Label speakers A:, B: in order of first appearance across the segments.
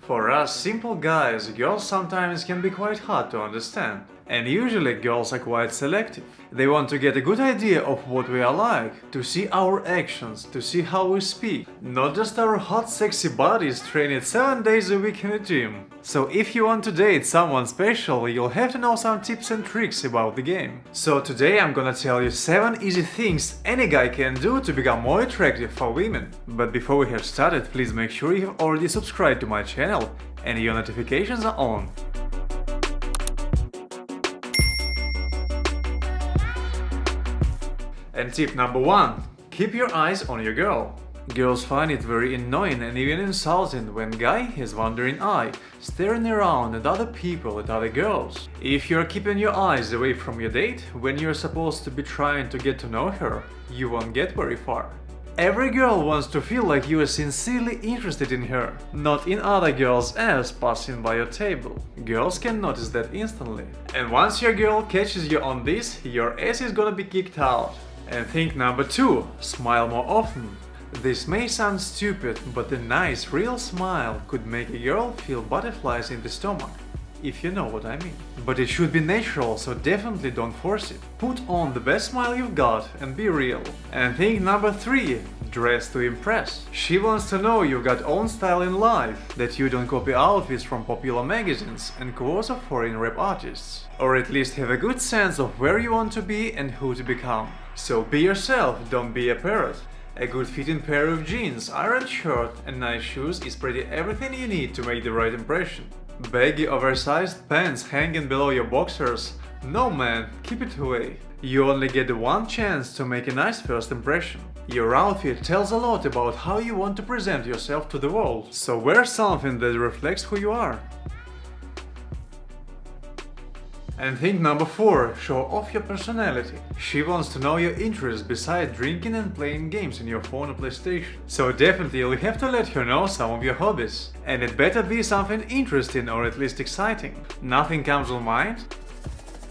A: For us simple guys, girls sometimes can be quite hard to understand. And usually girls are quite selective. They want to get a good idea of what we are like, to see our actions, to see how we speak, not just our hot sexy bodies trained 7 days a week in the gym. So if you want to date someone special, you'll have to know some tips and tricks about the game. So today I'm gonna tell you 7 easy things any guy can do to become more attractive for women. But before we have started, please make sure you have already subscribed to my channel and your notifications are on. And tip number 1. Keep your eyes on your girl. Girls find it very annoying and even insulting when guy has wandering eye, staring around at other people, at other girls. If you're keeping your eyes away from your date when you're supposed to be trying to get to know her, you won't get very far. Every girl wants to feel like you are sincerely interested in her, not in other girls' ass passing by your table. Girls can notice that instantly. And once your girl catches you on this, your ass is gonna be kicked out. And think number 2, smile more often. This may sound stupid, but a nice, real smile could make a girl feel butterflies in the stomach, if you know what I mean. But it should be natural, so definitely don't force it. Put on the best smile you've got and be real. And think number 3, dress to impress. She wants to know you've got own style in life, that you don't copy outfits from popular magazines and quotes of foreign rap artists. Or at least have a good sense of where you want to be and who to become. So be yourself, don't be a parrot. A good fitting pair of jeans, iron shirt and nice shoes is pretty everything you need to make the right impression. Baggy oversized pants hanging below your boxers? No man, keep it away. You only get one chance to make a nice first impression. Your outfit tells a lot about how you want to present yourself to the world, so wear something that reflects who you are. And think number 4, show off your personality. She wants to know your interests besides drinking and playing games on your phone or PlayStation. So definitely you'll have to let her know some of your hobbies. And it better be something interesting or at least exciting. Nothing comes to mind?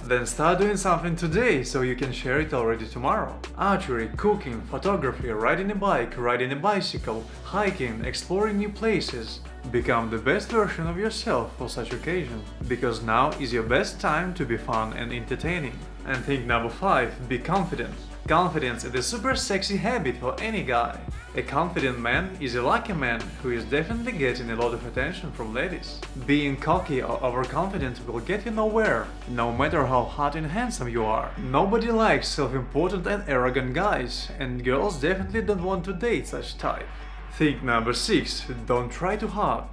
A: Then start doing something today so you can share it already tomorrow. Archery, cooking, photography, riding a bike, riding a bicycle, hiking, exploring new places. Become the best version of yourself for such occasion, because now is your best time to be fun and entertaining. And think number 5, be confident. Confidence is a super sexy habit for any guy. A confident man is a lucky man who is definitely getting a lot of attention from ladies. Being cocky or overconfident will get you nowhere, no matter how hot and handsome you are. Nobody likes self-important and arrogant guys, and girls definitely don't want to date such type. Think number 6, don't try too hard.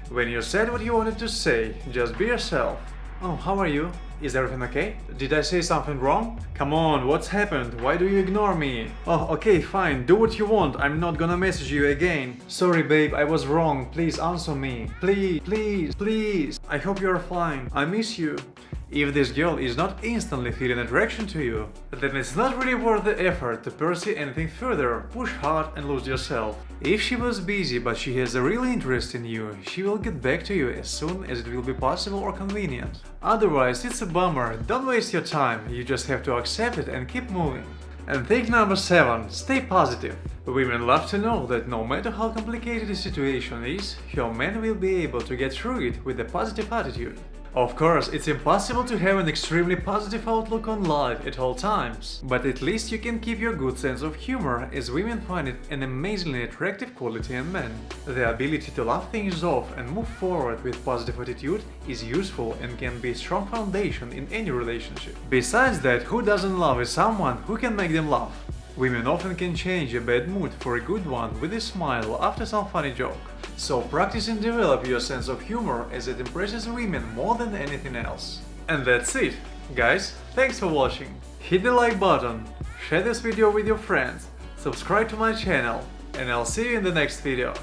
A: When you said what you wanted to say, just be yourself. Oh, how are you? Is everything okay? Did I say something wrong? Come on, what's happened? Why do you ignore me? Oh, okay, fine, do what you want, I'm not gonna message you again. Sorry babe, I was wrong, please answer me. Please, please, please. I hope you're fine, I miss you. If this girl is not instantly feeling attraction to you, then it's not really worth the effort to pursue anything further, push hard and lose yourself. If she was busy but she has a real interest in you, she will get back to you as soon as it will be possible or convenient. Otherwise, it's a bummer, don't waste your time, you just have to accept it and keep moving. And think number 7, stay positive. Women love to know that no matter how complicated the situation is, your man will be able to get through it with a positive attitude. Of course, it's impossible to have an extremely positive outlook on life at all times, but at least you can keep your good sense of humor, as women find it an amazingly attractive quality in men. The ability to laugh things off and move forward with positive attitude is useful and can be a strong foundation in any relationship. Besides that, who doesn't love someone who can make them laugh? Women often can change a bad mood for a good one with a smile after some funny joke. So practice and develop your sense of humor, as it impresses women more than anything else. And that's it. Guys, thanks for watching. Hit the like button, share this video with your friends, subscribe to my channel, and I'll see you in the next video.